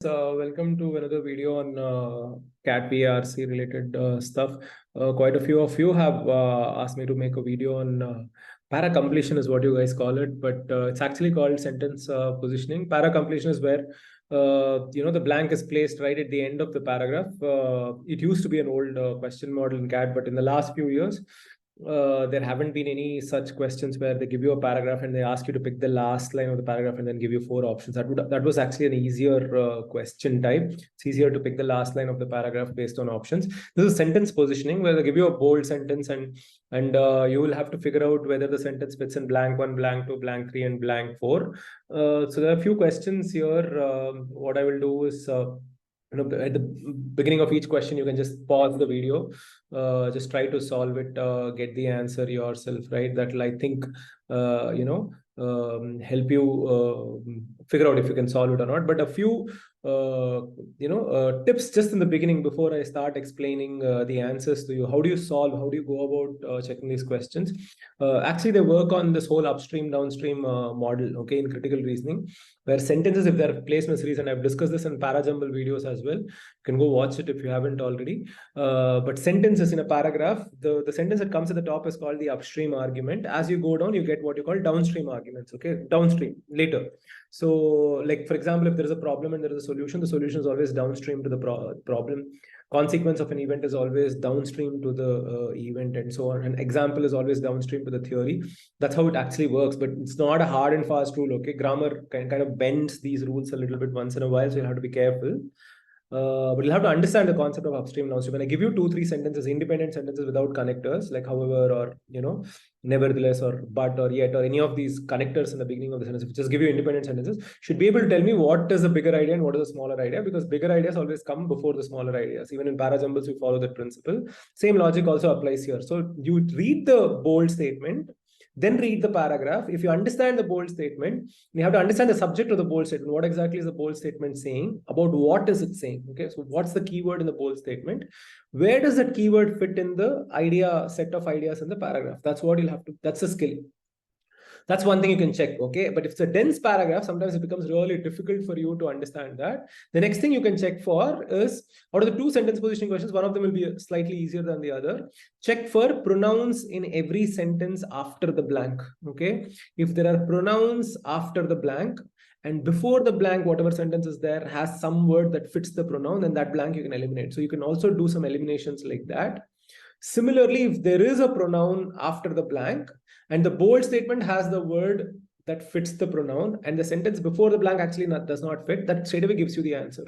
Welcome to another video on CAT PRC related stuff. Quite a few of you have asked me to make a video on para completion is what you guys call it, but it's actually called sentence positioning. Para completion is where the blank is placed right at the end of the paragraph. It used to be an old question model in CAT, but in the last few years, there haven't been any such questions where they give you a paragraph and they ask you to pick the last line of the paragraph and then give you 4 options. That was actually an easier question type. It's easier to pick the last line of the paragraph based on options. This is sentence positioning, where they give you a bold sentence and you will have to figure out whether the sentence fits in blank 1, blank 2, blank 3, and blank 4. So there are a few questions here. What I will do is at the beginning of each question, you can just pause the video, just try to solve it, get the answer yourself, right? That'll, I think, help you figure out if you can solve it or not. But a few tips just in the beginning before I start explaining the answers to you. How do you solve? How do you go about checking these questions? Actually, they work on this whole upstream downstream model, okay, in critical reasoning, where sentences, if they're placed in a series, and I've discussed this in Parajumble videos as well. You can go watch it if you haven't already. But sentences in a paragraph, the sentence that comes at the top is called the upstream argument. As you go down, you get what you call downstream arguments, okay, downstream, later. So, like, for example, if there is a problem and there is a solution, the solution is always downstream to the problem. Consequence of an event is always downstream to the event, and so on. An example is always downstream to the theory. That's how it actually works, but it's not a hard and fast rule, okay? Grammar kind of bends these rules a little bit once in a while, so you'll have to be careful. But you'll have to understand the concept of upstream downstream. When I give you 2-3 sentences, independent sentences without connectors, like however, or nevertheless, or but, or yet, or any of these connectors in the beginning of the sentence, just give you independent sentences, should be able to tell me what is the bigger idea and what is the smaller idea, because bigger ideas always come before the smaller ideas. Even in Parajumbles, we follow that principle. Same logic also applies here. So you read the bold statement, then read the paragraph. If you understand the bold statement, you have to understand the subject of the bold statement. What exactly is the bold statement saying? About what is it saying? Okay, so what's the keyword in the bold statement? Where does that keyword fit in the set of ideas in the paragraph? That's what you'll have to, that's a skill. That's one thing you can check, okay? But if it's a dense paragraph, sometimes it becomes really difficult for you to understand that. The next thing you can check for is, out of the 2 sentence positioning questions, one of them will be slightly easier than the other. Check for pronouns in every sentence after the blank, okay? If there are pronouns after the blank, and before the blank, whatever sentence is there has some word that fits the pronoun, then that blank you can eliminate. So you can also do some eliminations like that. Similarly, if there is a pronoun after the blank and the bold statement has the word that fits the pronoun and the sentence before the blank actually does not fit, that straight away gives you the answer,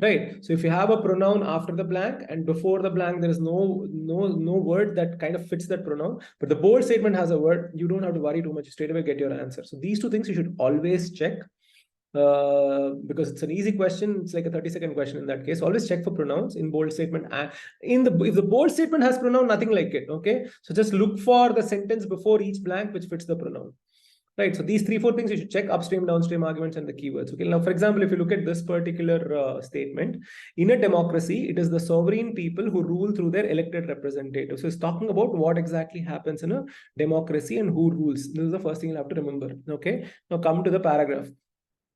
right? So if you have a pronoun after the blank and before the blank there is no word that kind of fits that pronoun, but the bold statement has a word, you don't have to worry too much. You straight away get your answer. So these 2 things you should always check. Because it's an easy question. It's like a 30-second question in that case. Always check for pronouns in bold statement. If the bold statement has pronoun, nothing like it, okay? So just look for the sentence before each blank which fits the pronoun, right? So these 3-4 things you should check: upstream, downstream arguments, and the keywords, okay? Now, for example, if you look at this particular statement, in a democracy, it is the sovereign people who rule through their elected representatives. So it's talking about what exactly happens in a democracy and who rules. This is the first thing you'll have to remember, okay? Now come to the paragraph.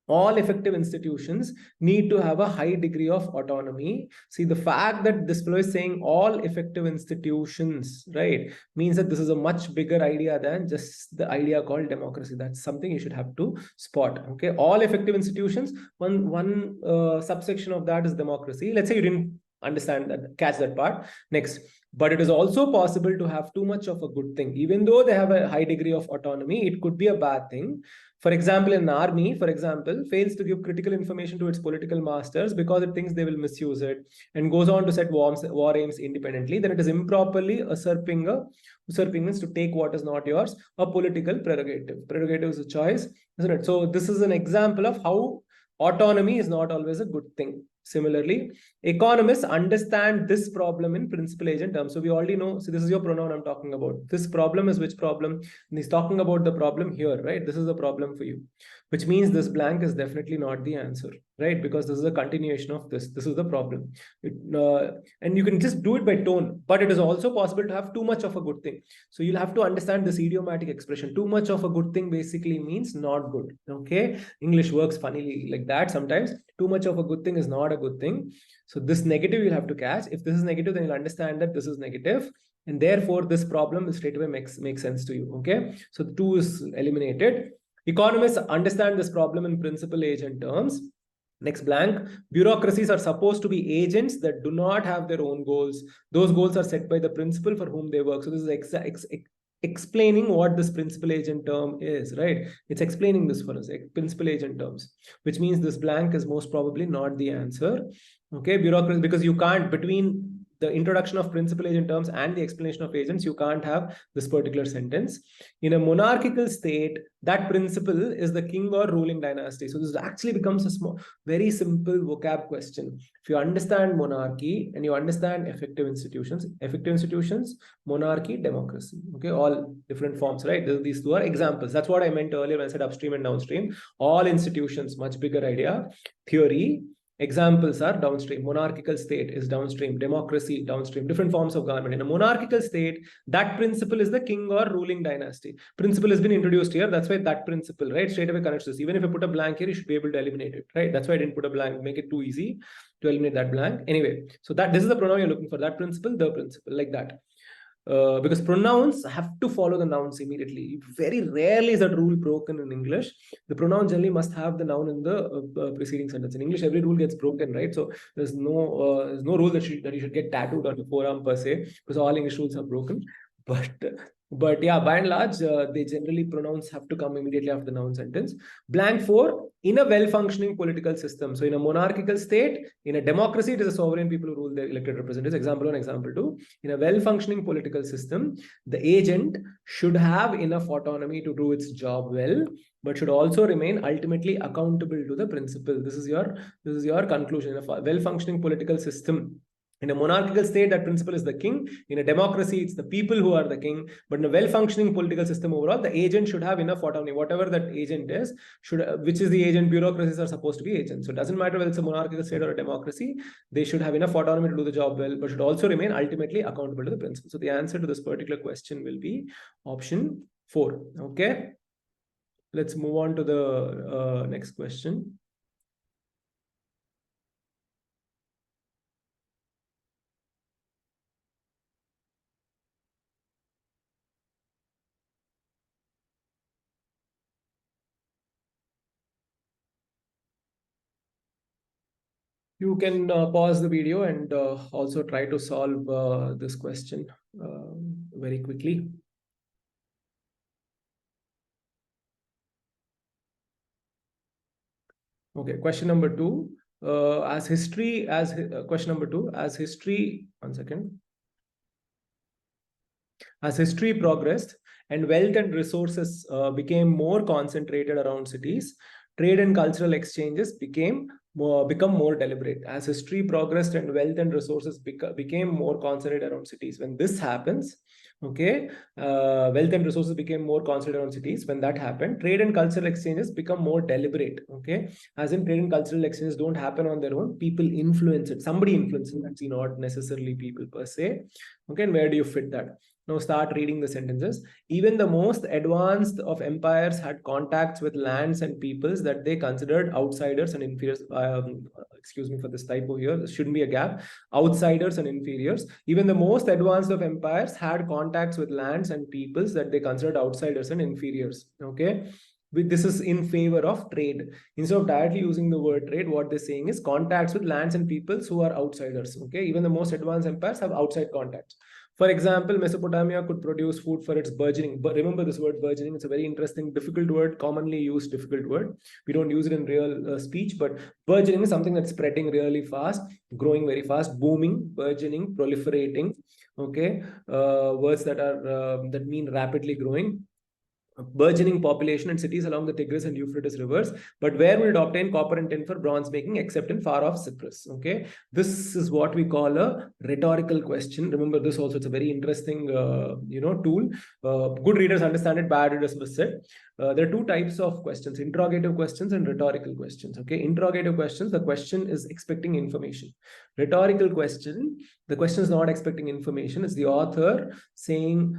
All effective institutions need to have a high degree of autonomy. See, the fact that this fellow is saying all effective institutions, right, means that this is a much bigger idea than just the idea called democracy. That's something you should have to spot, okay? All effective institutions, one subsection of that is democracy. Let's say you didn't understand that, catch that part. Next, but it is also possible to have too much of a good thing. Even though they have a high degree of autonomy, it could be a bad thing. For example, an army, for example, fails to give critical information to its political masters because it thinks they will misuse it and goes on to set war aims independently, then it is improperly usurping means to take what is not yours, a political prerogative. Prerogative is a choice, isn't it? So this is an example of how autonomy is not always a good thing. Similarly, economists understand this problem in principal agent terms. So we already know, so this is your pronoun I'm talking about. This problem is which problem? And he's talking about the problem here, right? This is the problem for you. which means this blank is definitely not the answer, right? Because this is a continuation of this. This is the problem. And you can just do it by tone, but it is also possible to have too much of a good thing. So you'll have to understand this idiomatic expression. Too much of a good thing basically means not good. Okay, English works funnily like that sometimes. Too much of a good thing is not a good thing. So this negative you'll have to catch. If this is negative, then you'll understand that this is negative, and therefore this problem will straight away makes sense to you. Okay, so the 2 is eliminated. Economists understand this problem in principal agent terms. Next blank, bureaucracies are supposed to be agents that do not have their own goals. Those goals are set by the principal for whom they work. So this is explaining what this principal agent term is, right? It's explaining this for us, principal agent terms, which means this blank is most probably not the answer. Okay, bureaucracy, because you can't, between the introduction of principal agent terms and the explanation of agents, you can't have this particular sentence. In a monarchical state, that principal is the king or ruling dynasty. So this actually becomes a small, very simple vocab question. If you understand monarchy and you understand effective institutions, monarchy, democracy, okay, all different forms, right? These 2 are examples. That's what I meant earlier when I said upstream and downstream. All institutions, much bigger idea. Theory, examples are downstream. Monarchical state is downstream. Democracy, downstream. Different forms of government. In a monarchical state, that principle is the king or ruling dynasty. Principle has been introduced here. That's why that principle, right, straight away connects this. Even if I put a blank here, you should be able to eliminate it, right? That's why I didn't put a blank, make it too easy to eliminate that blank. Anyway, so this is the pronoun you're looking for. That principle, the principle, like that. Because pronouns have to follow the nouns immediately. Very rarely is that rule broken in English. The pronoun generally must have the noun in the preceding sentence. In English, every rule gets broken, right? So there's no rule that you should get tattooed on your forearm per se, because all English rules are broken. But yeah, by and large, they generally, pronouns have to come immediately after the noun sentence. Blank 4, in a well-functioning political system. So in a monarchical state, in a democracy, it is a sovereign people who rule their elected representatives. Example 1, example 2. In a well-functioning political system, the agent should have enough autonomy to do its job well, but should also remain ultimately accountable to the principal. This is your conclusion. In a well-functioning political system, in a monarchical state, that principle is the king. In a democracy, it's the people who are the king. But in a well-functioning political system overall, the agent should have enough autonomy. Whatever that agent is, which is the agent, bureaucracies are supposed to be agents. So it doesn't matter whether it's a monarchical state or a democracy. They should have enough autonomy to do the job well, but should also remain ultimately accountable to the principal. So the answer to this particular question will be option 4. Okay. Let's move on to the next question. You can pause the video and also try to solve this question very quickly. Okay, question number 2. Question number 2, as history progressed and wealth and resources became more concentrated around cities, trade and cultural exchanges become more deliberate. As history progressed and wealth and resources became more concentrated around cities. When this happens, okay, wealth and resources became more concentrated around cities. When that happened, trade and cultural exchanges become more deliberate. Okay, as in trade and cultural exchanges don't happen on their own. People influence it. Somebody influences it. Actually, not necessarily people per se. Okay, and where do you fit that? Now start reading the sentences. Even the most advanced of empires had contacts with lands and peoples that they considered outsiders and inferiors. Excuse me for this typo here. There shouldn't be a gap. Outsiders and inferiors. Even the most advanced of empires had contacts with lands and peoples that they considered outsiders and inferiors. Okay. This is in favor of trade. Instead of directly using the word trade, what they're saying is contacts with lands and peoples who are outsiders. Okay. Even the most advanced empires have outside contacts. For example, Mesopotamia could produce food for its burgeoning. But remember this word burgeoning. It's a very interesting, difficult word, commonly used difficult word. We don't use it in real speech, but burgeoning is something that's spreading really fast, growing very fast, booming, burgeoning, proliferating. Okay, words that are that mean rapidly growing. burgeoning population and cities along the Tigris and Euphrates rivers, but where would it obtain copper and tin for bronze making except in far off Cyprus? Okay, this is what we call a rhetorical question. Remember this also, it's a very interesting tool. Good readers understand it, bad readers miss it. There are two types of questions: interrogative questions and rhetorical questions. Okay, interrogative questions, the question is expecting information. Rhetorical question, the question is not expecting information, it's the author saying,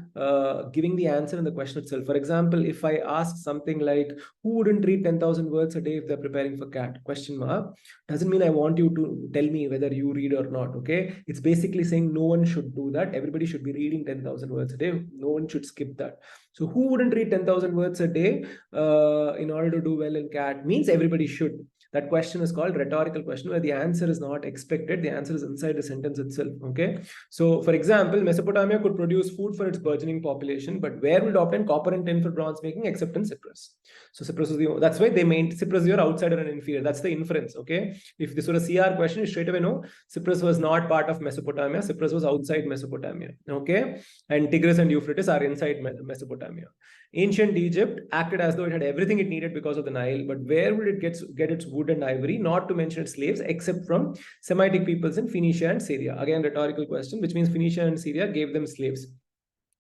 giving the answer in the question itself. For example, if I ask something like, who wouldn't read 10,000 words a day if they're preparing for CAT? Question mark. Doesn't mean I want you to tell me whether you read or not. Okay, it's basically saying no one should do that. Everybody should be reading 10,000 words a day. No one should skip that. So who wouldn't read 10,000 words a day in order to do well in CAT means everybody should. That question is called rhetorical question, where the answer is not expected. The answer is inside the sentence itself. Okay. So, for example, Mesopotamia could produce food for its burgeoning population, but where would it obtain copper and tin for bronze making except in Cyprus? So, Cyprus is the, that's why they made Cyprus your outsider and inferior. That's the inference. Okay. If this were a CR question, you straight away know Cyprus was not part of Mesopotamia. Cyprus was outside Mesopotamia. Okay. And Tigris and Euphrates are inside Mesopotamia. Ancient Egypt acted as though it had everything it needed because of the Nile, but where would it get its wood and ivory, not to mention its slaves, except from Semitic peoples in Phoenicia and Syria? Again, rhetorical question, which means Phoenicia and Syria gave them slaves.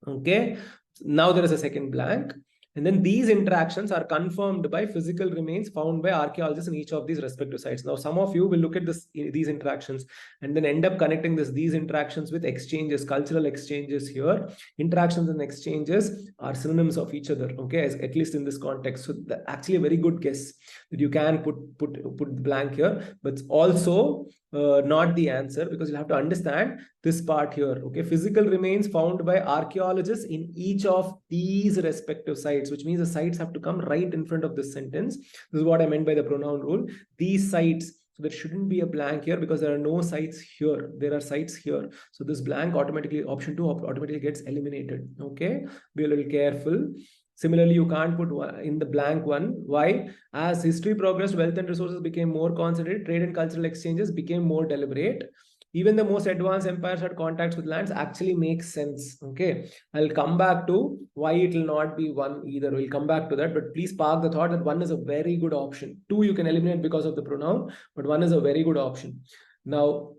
Okay, now there is a second blank. And then these interactions are confirmed by physical remains found by archaeologists in each of these respective sites. Now, some of you will look at these interactions and then end up connecting these interactions with exchanges, cultural exchanges here. Interactions and exchanges are synonyms of each other, okay, at least in this context. So actually a very good guess that you can put the blank here, but also not the answer, because you'll have to understand this part here. Okay, physical remains found by archaeologists in each of these respective sites, which means the sites have to come right in front of this sentence. This is what I meant by the pronoun rule. These sites, so there shouldn't be a blank here because there are no sites here. There are sites here. So this blank automatically, option 2 automatically gets eliminated. Okay, be a little careful. Similarly, you can't put in the blank one. Why? As history progressed, wealth and resources became more concentrated, trade and cultural exchanges became more deliberate. Even the most advanced empires had contacts with lands actually makes sense. Okay, I'll come back to why it will not be 1 either. We'll come back to that, but please park the thought that 1 is a very good option. 2 you can eliminate because of the pronoun, but 1 is a very good option. Now,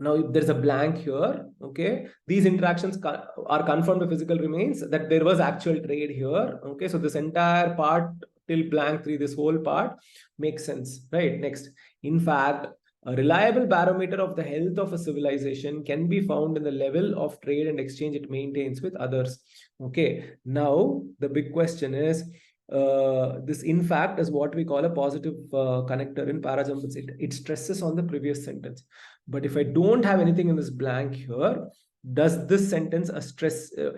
if there's a blank here, okay, these interactions are confirmed by physical remains that there was actual trade here. Okay, so this entire part till blank 3, this whole part makes sense, right? Next, in fact, a reliable barometer of the health of a civilization can be found in the level of trade and exchange it maintains with others. Okay, now the big question is, this in fact is what we call a positive connector in parajumpers. It stresses on the previous sentence. But if I don't have anything in this blank here, does this sentence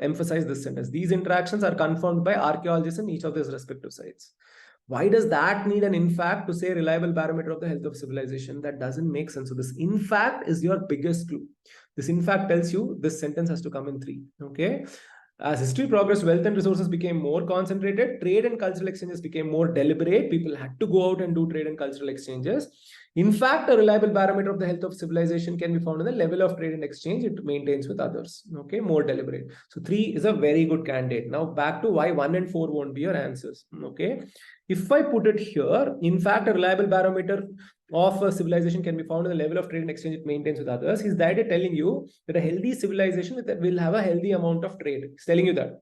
emphasize this sentence? These interactions are confirmed by archaeologists in each of these respective sites. Why does that need an in fact to say reliable barometer of the health of civilization? That doesn't make sense. So this in fact is your biggest clue. This in fact tells you this sentence has to come in 3. Okay. As history progressed, wealth and resources became more concentrated. Trade and cultural exchanges became more deliberate. People had to go out and do trade and cultural exchanges. In fact, a reliable barometer of the health of civilization can be found in the level of trade and exchange it maintains with others. Okay, more deliberate. So 3 is a very good candidate. Now back to why 1 and 4 won't be your answers. Okay, if I put it here, in fact, a reliable barometer of a civilization can be found in the level of trade and exchange it maintains with others. He's directly telling you that a healthy civilization will have a healthy amount of trade. He's telling you that.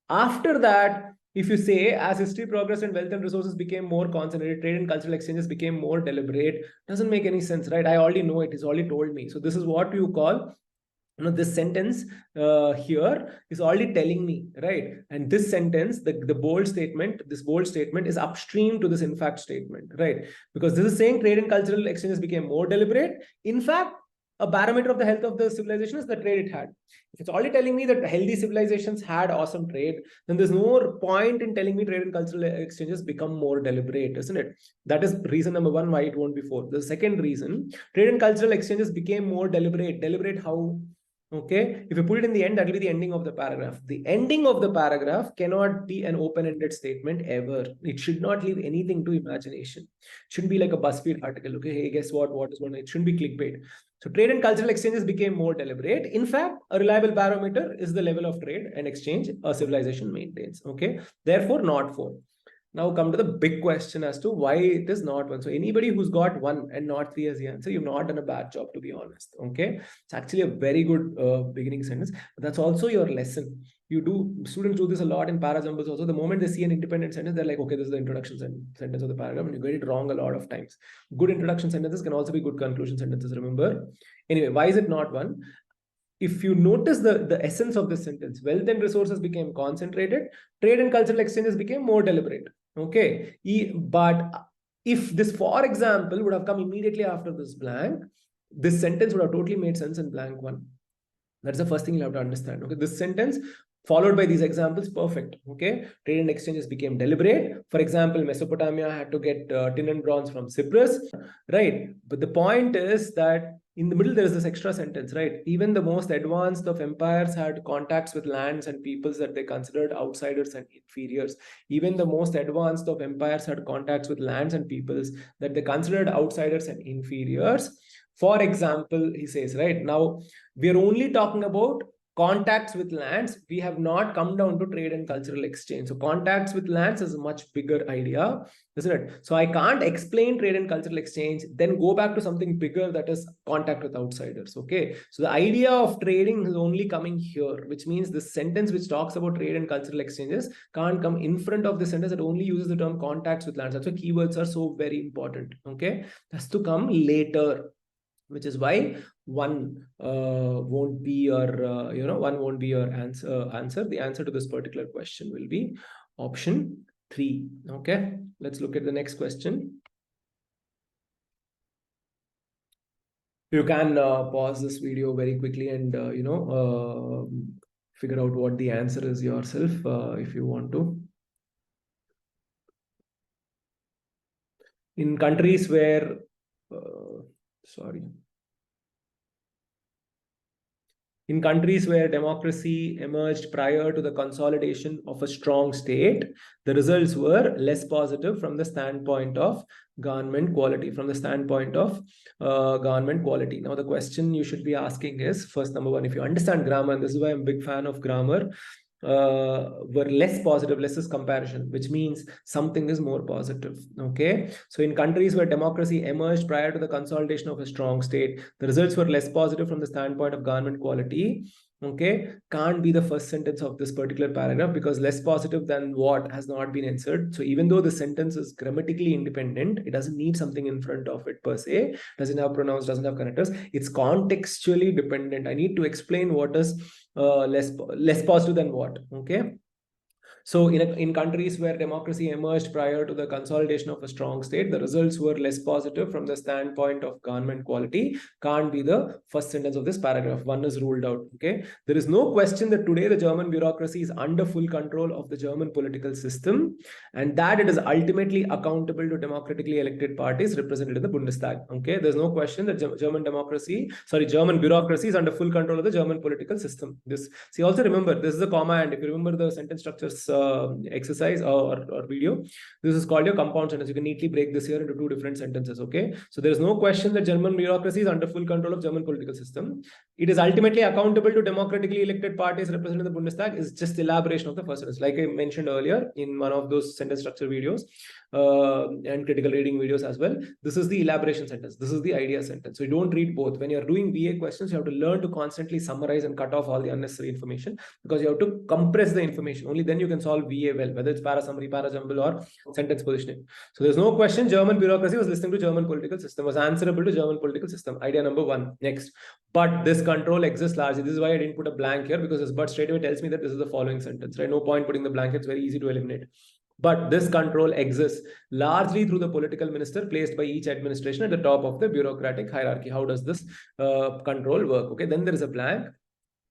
After that, if you say, as history progressed and wealth and resources became more concentrated, trade and cultural exchanges became more deliberate, doesn't make any sense, right? I already know it. He's already told me. So this is what you call, this sentence here is already telling me, right? And this sentence, the bold statement, this bold statement is upstream to this in fact statement, right? Because this is saying trade and cultural exchanges became more deliberate. In fact, a barometer of the health of the civilization is the trade it had. If it's already telling me that healthy civilizations had awesome trade, then there's no point in telling me trade and cultural exchanges become more deliberate, isn't it? That is reason number 1 why it won't be 4. The second reason, trade and cultural exchanges became more deliberate. Deliberate how? Okay, if you put it in the end, that will be the ending of the paragraph. The ending of the paragraph cannot be an open-ended statement ever. It should not leave anything to imagination. It shouldn't be like a BuzzFeed article. Okay, hey, guess what? What is one? It shouldn't be clickbait. So trade and cultural exchanges became more deliberate. In fact, a reliable barometer is the level of trade and exchange a civilization maintains. Okay, therefore not four. Now come to the big question as to why it is not one. So anybody who's got one and not three as the answer, you've not done a bad job, to be honest. Okay, it's actually a very good beginning sentence. But that's also your lesson. Students do this a lot in para-jumbles also. The moment they see an independent sentence, they're like, okay, this is the introduction sentence of the paragraph, and you get it wrong a lot of times. Good introduction sentences can also be good conclusion sentences, remember. Anyway, why is it not one? If you notice the essence of this sentence, wealth and resources became concentrated, trade and cultural exchanges became more deliberate. Okay, but if this, for example, would have come immediately after this blank, this sentence would have totally made sense in blank one. That's the first thing you have to understand. Okay, this sentence followed by these examples, perfect. Okay, trade and exchanges became deliberate. For example, Mesopotamia had to get tin and bronze from Cyprus, right? But the point is that in the middle there is this extra sentence, right? Even the most advanced of empires had contacts with lands and peoples that they considered outsiders and inferiors. Even the most advanced of empires had contacts with lands and peoples that they considered outsiders and inferiors. For example, he says, right now, we are only talking about contacts with lands. We have not come down to trade and cultural exchange. So contacts with lands is a much bigger idea, isn't it? So I can't explain trade and cultural exchange, then go back to something bigger, that is contact with outsiders. Okay, so the idea of trading is only coming here, which means the sentence which talks about trade and cultural exchanges can't come in front of the sentence that only uses the term contacts with lands. That's why keywords are so very important. Okay, that's to come later, which is why one won't be your one won't be your answer. The answer to this particular question will be option 3. Okay, let's look at the next question. You can pause this video very quickly and figure out what the answer is yourself if you want to. In countries where in countries where democracy emerged prior to the consolidation of a strong state, the results were less positive from the standpoint of government quality. Now, the question you should be asking is, first, number one, if you understand grammar, and this is why I'm a big fan of grammar, were less positive. Less is comparison, which means something is more positive. Okay, so in countries where democracy emerged prior to the consolidation of a strong state, the results were less positive from the standpoint of government quality. Okay, can't be the first sentence of this particular paragraph, because less positive than what has not been answered. So even though the sentence is grammatically independent, it doesn't need something in front of it per se, doesn't have pronouns, doesn't have connectors, it's contextually dependent. I need to explain what is less positive than what. Okay, so in countries where democracy emerged prior to the consolidation of a strong state, the results were less positive from the standpoint of government quality. Can't be the first sentence of this paragraph. One is ruled out. Okay, there is no question that today the German bureaucracy is under full control of the German political system, and that it is ultimately accountable to democratically elected parties represented in the Bundestag. Okay, there's no question that German bureaucracy is under full control of the German political system. See, also remember, this is a comma, and if you remember the sentence structures exercise or video, this is called your compound sentence. You can neatly break this here into two different sentences. Okay, so there is no question that German bureaucracy is under full control of German political system. It is ultimately accountable to democratically elected parties represented in the Bundestag is just elaboration of the first sentence, like I mentioned earlier in one of those sentence structure videos and critical reading videos as well. This is the elaboration sentence. This is the idea sentence. So you don't read both. When you're doing VA questions, you have to learn to constantly summarize and cut off all the unnecessary information, because you have to compress the information. Only then you can solve VA well, whether it's para summary, para jumble, or sentence positioning. So there's no question German bureaucracy was listening to German political system, was answerable to German political system. Idea number one. Next. But this control exists largely. This is why I didn't put a blank here, because this but straight away tells me that this is the following sentence, right? No point putting the blank. It's very easy to eliminate. But this control exists largely through the political minister placed by each administration at the top of the bureaucratic hierarchy. How does this control work? Okay, then there is a blank.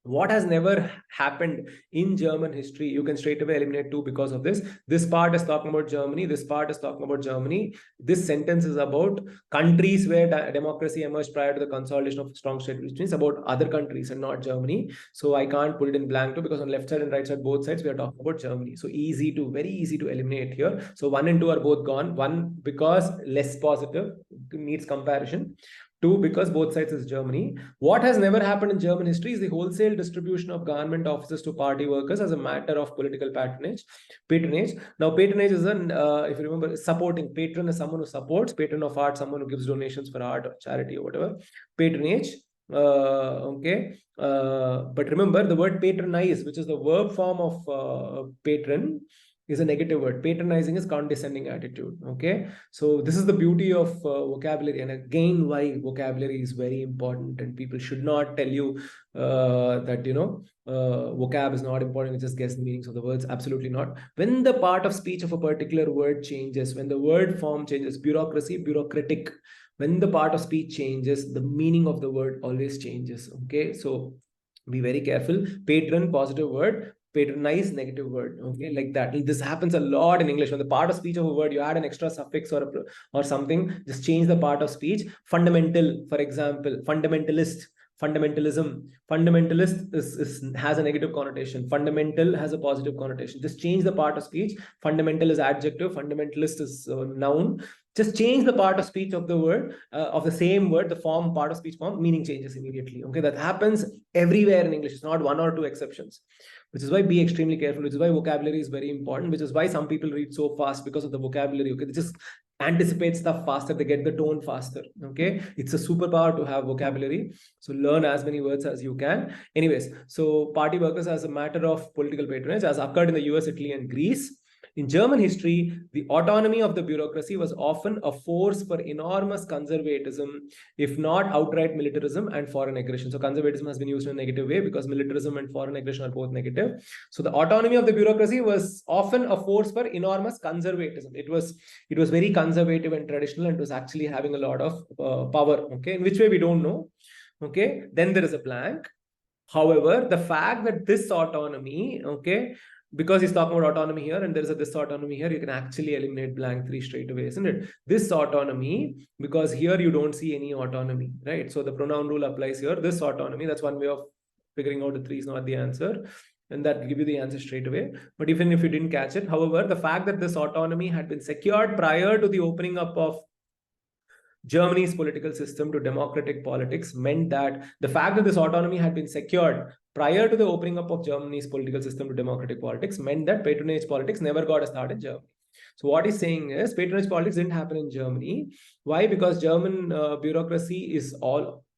What has never happened in German history? You can straight away eliminate 2 because of this. This part is talking about Germany. This part is talking about Germany. This sentence is about countries where democracy emerged prior to the consolidation of a strong state, which means about other countries and not Germany. So I can't put it in blank too, because on left side and right side, both sides, we are talking about Germany. So very easy to eliminate here. So 1 and 2 are both gone. 1 because less positive, needs comparison. 2 because both sides is Germany. What has never happened in German history is the wholesale distribution of government offices to party workers as a matter of political patronage. Now, patronage is if you remember, supporting. Patron is someone who supports. Patron of art, someone who gives donations for art or charity or whatever. Patronage. But remember the word patronize, which is the verb form of patron, is a negative word. Patronizing is condescending attitude. Okay, so this is the beauty of vocabulary, and again, why vocabulary is very important, and people should not tell you that vocab is not important, just guess the meanings of the words. Absolutely not. When the part of speech of a particular word changes, when the word form changes, bureaucracy, bureaucratic, when the part of speech changes, the meaning of the word always changes. Okay, so be very careful. Patron, positive word. Patronize, negative word. Okay, like that. This happens a lot in English. When the part of speech of a word, you add an extra suffix or something, just change the part of speech. Fundamental, for example, fundamentalist, fundamentalism. Fundamentalist has a negative connotation. Fundamental has a positive connotation. Just change the part of speech. Fundamental is adjective. Fundamentalist is noun. Just change the part of speech of the word, of the same word, the form, part of speech form, meaning changes immediately. Okay, that happens everywhere in English. It's not 1 or 2 exceptions, which is why be extremely careful, which is why vocabulary is very important, which is why some people read so fast because of the vocabulary. Okay, they just anticipate stuff faster, they get the tone faster. Okay, it's a superpower to have vocabulary. So learn as many words as you can. Anyways, so party workers as a matter of political patronage, as occurred in the US, Italy, and Greece. In German history, the autonomy of the bureaucracy was often a force for enormous conservatism, if not outright militarism and foreign aggression. So conservatism has been used in a negative way because militarism and foreign aggression are both negative. So the autonomy of the bureaucracy was often a force for enormous conservatism. It was very conservative and traditional, and it was actually having a lot of power. Okay, in which way we don't know. Okay, then there is a blank. However, the fact that this autonomy, okay, because he's talking about autonomy here and there's a this autonomy here, you can actually eliminate blank 3 straight away, isn't it? This autonomy, because here you don't see any autonomy, right? So the pronoun rule applies here. This autonomy, that's one way of figuring out the 3 is not the answer, and that will give you the answer straight away. But even if you didn't catch it, however, the fact that this autonomy had been secured prior to the opening up of Germany's political system to democratic politics meant that the fact that this autonomy had been secured prior to the opening up of Germany's political system to democratic politics meant that patronage politics never got a start in Germany. So what he's saying is patronage politics didn't happen in Germany. Why? Because German bureaucracy is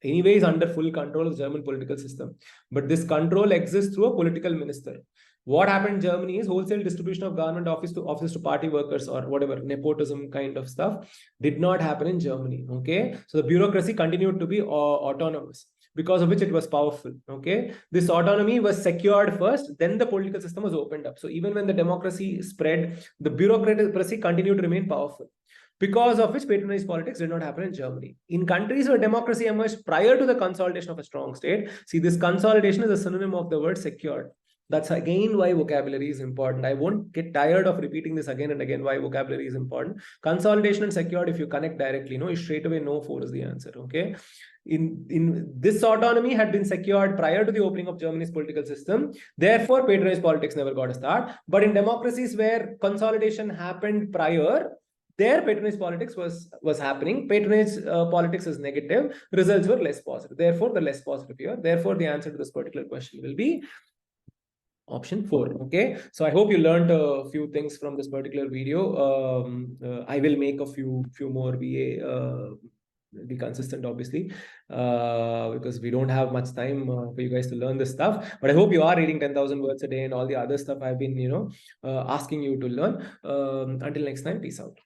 anyways under full control of the German political system. But this control exists through a political minister. What happened in Germany is wholesale distribution of government office to party workers or whatever, nepotism kind of stuff did not happen in Germany. Okay, so the bureaucracy continued to be autonomous, because of which it was powerful. Okay, this autonomy was secured first, then the political system was opened up. So even when the democracy spread, the bureaucracy continued to remain powerful, because of which patronage politics did not happen in Germany. In countries where democracy emerged prior to the consolidation of a strong state, see, this consolidation is a synonym of the word secured. That's again why vocabulary is important. I won't get tired of repeating this again and again, why vocabulary is important. Consolidation and secured, if you connect directly, you straight away know 4 is the answer. Okay, in this autonomy had been secured prior to the opening of Germany's political system, therefore patronage politics never got a start. But in democracies where consolidation happened prior, their patronage politics was happening. Patronage politics is negative, results were less positive, therefore the less positive here. Therefore the answer to this particular question will be option 4. Okay, so I hope you learned a few things from this particular video. I will make a few more VA, be consistent, obviously, because we don't have much time for you guys to learn this stuff. But I hope you are reading 10,000 words a day and all the other stuff I've been asking you to learn. Until next time, peace out.